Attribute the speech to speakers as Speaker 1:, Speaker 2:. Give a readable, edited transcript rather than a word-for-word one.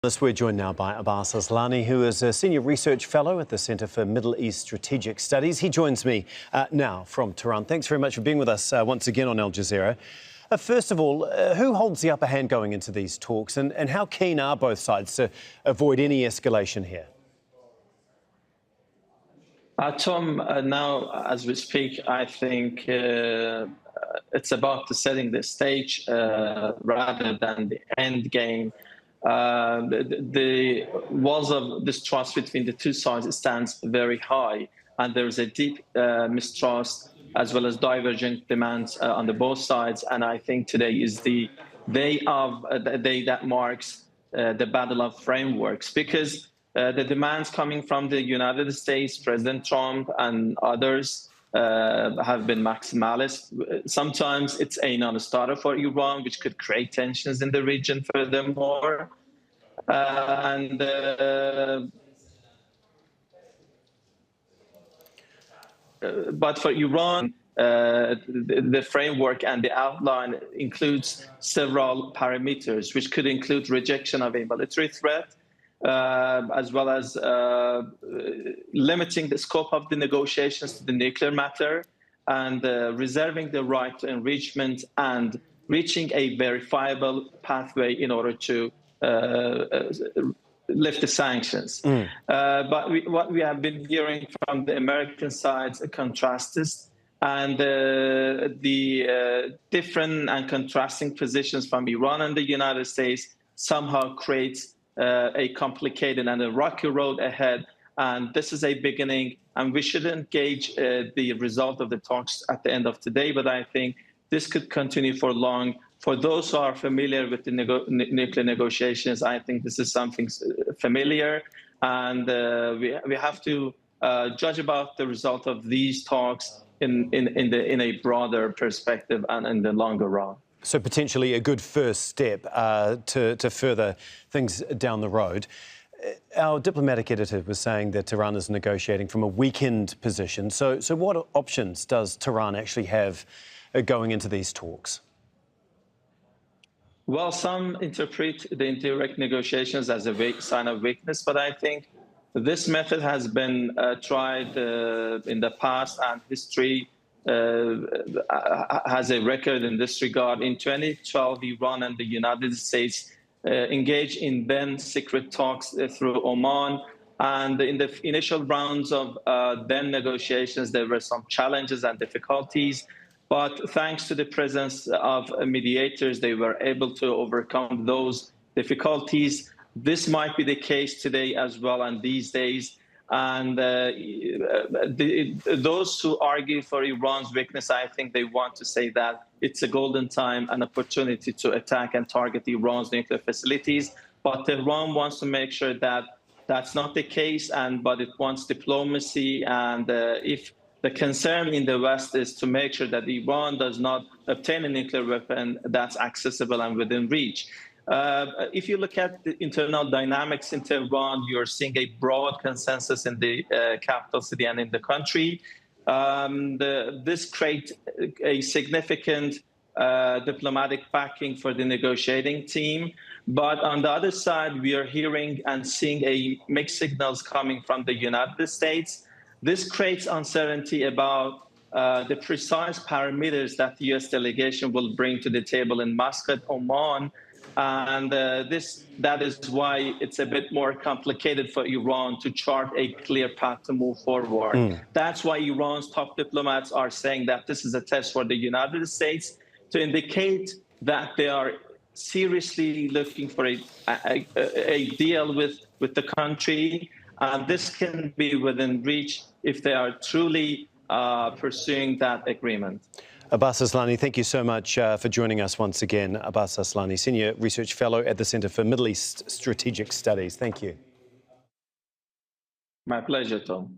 Speaker 1: We're joined now by Abbas Aslani, who is a Senior Research Fellow at the Centre for Middle East Strategic Studies. He joins me now from Tehran. Thanks very much for being with us once again on Al Jazeera. First of all, who holds the upper hand going into these talks, and how keen are both sides to avoid any escalation here?
Speaker 2: Tom, now as we speak, I think it's about setting the stage rather than the end game. The walls of distrust between the two sides stands very high, and there is a deep mistrust as well as divergent demands on the both sides. And I think today is the day that marks the battle of frameworks, because the demands coming from the United States, President Trump and others have been maximalist. Sometimes it's a non-starter for Iran, which could create tensions in the region furthermore. But for Iran, the framework and the outline includes several parameters, which could include rejection of a military threat, as well as limiting the scope of the negotiations to the nuclear matter, and reserving the right to enrichment and reaching a verifiable pathway in order to lift the sanctions. But what we have been hearing from the American side contrasts, and the different and contrasting positions from Iran and the United States somehow creates a complicated and a rocky road ahead. And this is a beginning, and we shouldn't gauge the result of the talks at the end of today, but I think this could continue for long. For those who are familiar with the nuclear negotiations, I think this is something familiar, and we have to judge about the result of these talks in a broader perspective and in the longer run.
Speaker 1: So potentially a good first step to further things down the road. Our diplomatic editor was saying that Tehran is negotiating from a weakened position. So what options does Tehran actually have going into these talks?
Speaker 2: Well, some interpret the indirect negotiations as a sign of weakness, but I think this method has been tried in the past, and history has a record in this regard. In 2012, Iran and the United States engaged in then secret talks through Oman. And in the initial rounds of then negotiations, there were some challenges and difficulties. But thanks to the presence of mediators, they were able to overcome those difficulties. This might be the case today as well, and these days. And those who argue for Iran's weakness, I think they want to say that it's a golden time, an opportunity to attack and target Iran's nuclear facilities. But Iran wants to make sure that that's not the case, but it wants diplomacy. And if the concern in the West is to make sure that Iran does not obtain a nuclear weapon that's accessible and within reach. If you look at the internal dynamics in Tehran, you're seeing a broad consensus in the capital city and in the country. This creates a significant diplomatic backing for the negotiating team. But on the other side, we are hearing and seeing mixed signals coming from the United States. This creates uncertainty about the precise parameters that the U.S. delegation will bring to the table in Muscat, Oman. And that is why it's a bit more complicated for Iran to chart a clear path to move forward. That's why Iran's top diplomats are saying that this is a test for the United States to indicate that they are seriously looking for a deal with the country. And this can be within reach if they are truly pursuing that agreement.
Speaker 1: Abbas Aslani, thank you so much for joining us once again. Abbas Aslani, Senior Research Fellow at the Centre for Middle East Strategic Studies. Thank you.
Speaker 2: My pleasure, Tom.